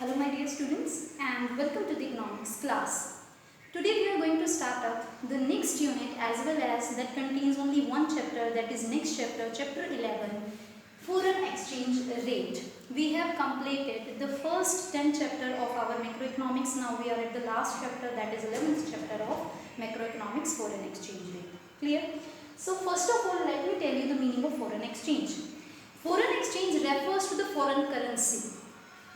Hello my dear students and welcome to the economics class. Today we are going to start up the next unit as well as that contains only one chapter, that is next chapter, chapter 11, foreign exchange rate. We have completed the first 10 chapter of our macroeconomics. Now we are at the last chapter, that is 11th chapter of macroeconomics, foreign exchange rate. Clear? So first of all, let me tell you the meaning of foreign exchange. Foreign exchange refers to the foreign currency.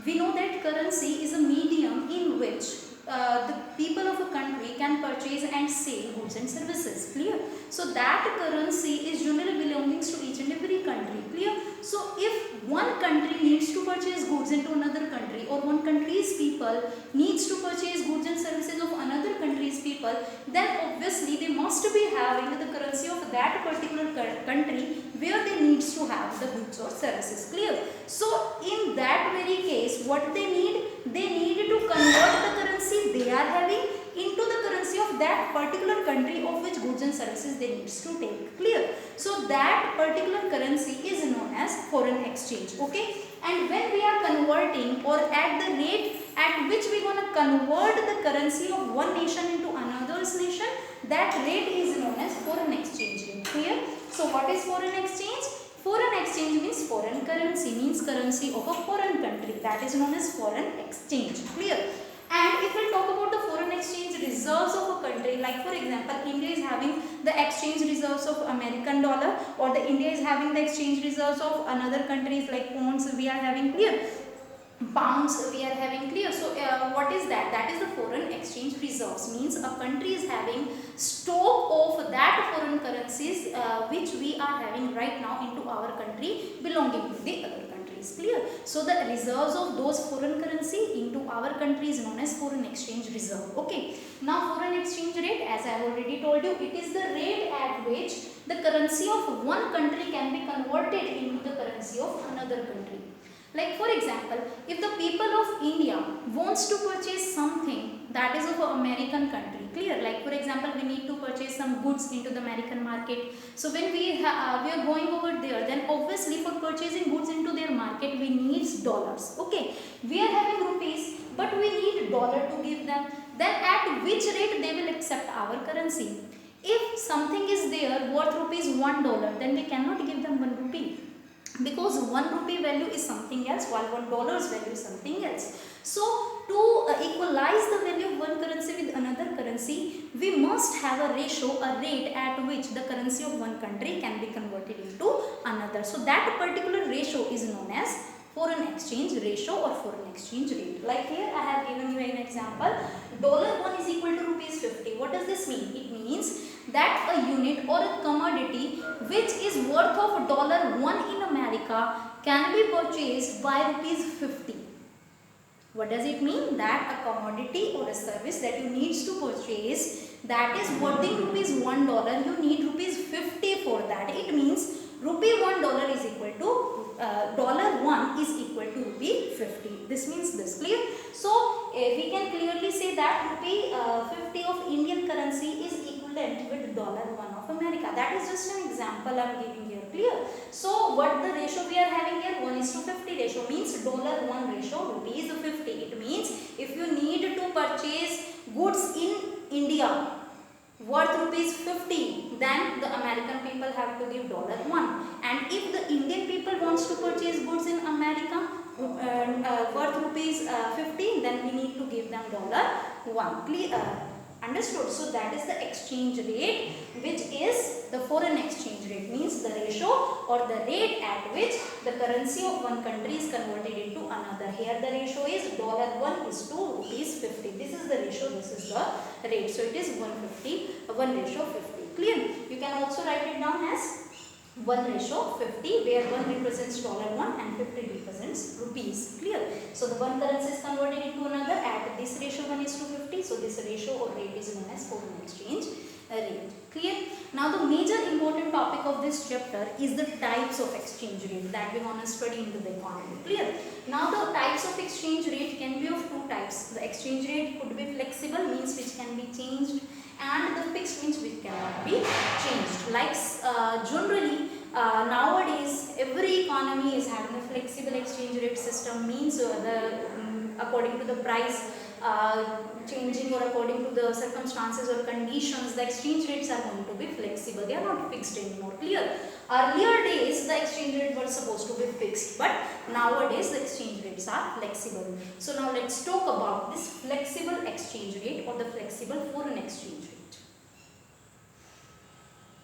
We know that currency is a medium in which the people of a country can purchase and sell goods and services. Clear? So that currency is generally belonging to each and every country. Clear? So if one country needs to purchase goods into another country, or one country's people needs to purchase goods and services of another country's people, then obviously they must be having the currency of that particular country where they needs to have the goods or services. Clear? So in that very case, what they need to convert the currency they are having into the currency of that particular country of which goods and services they needs to take. Clear? So that particular currency is known as foreign exchange. Okay? And when we are converting, or at the rate at which we gonna convert the currency of one nation into another's nation, that rate is known as foreign exchange rate. Clear? So what is foreign exchange? Foreign exchange means foreign currency, means currency of a foreign country, that is known as foreign exchange. Clear? And if we talk about the foreign exchange reserves of a country, like for example, India is having the exchange reserves of American dollar, or the India is having the exchange reserves of another countries like pounds we are having. Clear? Pounds we are having. Clear? So what is that? That is the foreign exchange reserves, means a country is having stock of that foreign currencies which we are having right now into our country belonging to the other countries. Clear? So the reserves of those foreign currency into our country is known as foreign exchange reserve. Okay. Now foreign exchange rate, as I have already told you, it is the rate at which the currency of one country can be converted into the currency of another country. Like for example, if the people of India wants to purchase something that is of an American country, clear? Like for example, we need to purchase some goods into the American market. So when we are going over there, then obviously for purchasing goods into their market, we need dollars. Okay, we are having rupees, but we need dollar to give them. Then at which rate they will accept our currency? If something is there worth rupees $1, then we cannot give them 1 rupee, because 1 rupee value is something else while $1 value is something else. So to equalize the value of one currency with another currency, we must have a ratio, a rate at which the currency of one country can be converted into another. So that particular ratio is known as foreign exchange ratio or foreign exchange rate. Like here I have given you an example. $1 is equal to rupees 50. What does this mean? It means that a unit or a commodity which is worth of $1 in America can be purchased by rupees 50. What does it mean? That a commodity or a service that you need to purchase that is worth rupees $1, you need rupees 50 for that. It means rupee $1 is equal to $1 is equal to rupee 50. This means this. Clear? So we can clearly say that rupee 50 of Indian currency is equivalent with $1 of America. That is just an example I am giving here. Clear? So what the ratio we are having here, 1:50 ratio, means $1 ratio rupees 50. It means if you need to purchase goods in India worth rupees 50, then the American people have to give $1. And if the Indian people wants to purchase goods in America worth rupees 50, then we need to give them $1. Clear? Understood? So that is the exchange rate, which is the foreign exchange rate, means the ratio or the rate at which the currency of one country is converted into another. Here the ratio is $1 is to rupees 50. This is the ratio, this is the rate. So it is 1:50. Clear? You can also write it down as 1:50, where 1 represents $1 and 50 represents rupees. Clear? So the one currency is converted into another at this ratio 1:50. So this ratio or rate is known as foreign exchange rate. Clear? Now the major important topic of this chapter is the types of exchange rate that we want to study into the economy. Clear? Now the types of exchange rate can be of two types. The exchange rate could be flexible, means which can be changed, and the fixed, means which cannot be changed. Like generally nowadays every economy is having a flexible exchange rate system, means the according to the price changing or according to the circumstances or conditions, the exchange rates are going to be flexible. They are not fixed anymore. Clear? Earlier days the exchange rate was supposed to be fixed, but nowadays the exchange rates are flexible. So now let's talk about this flexible exchange rate or the flexible foreign exchange rate.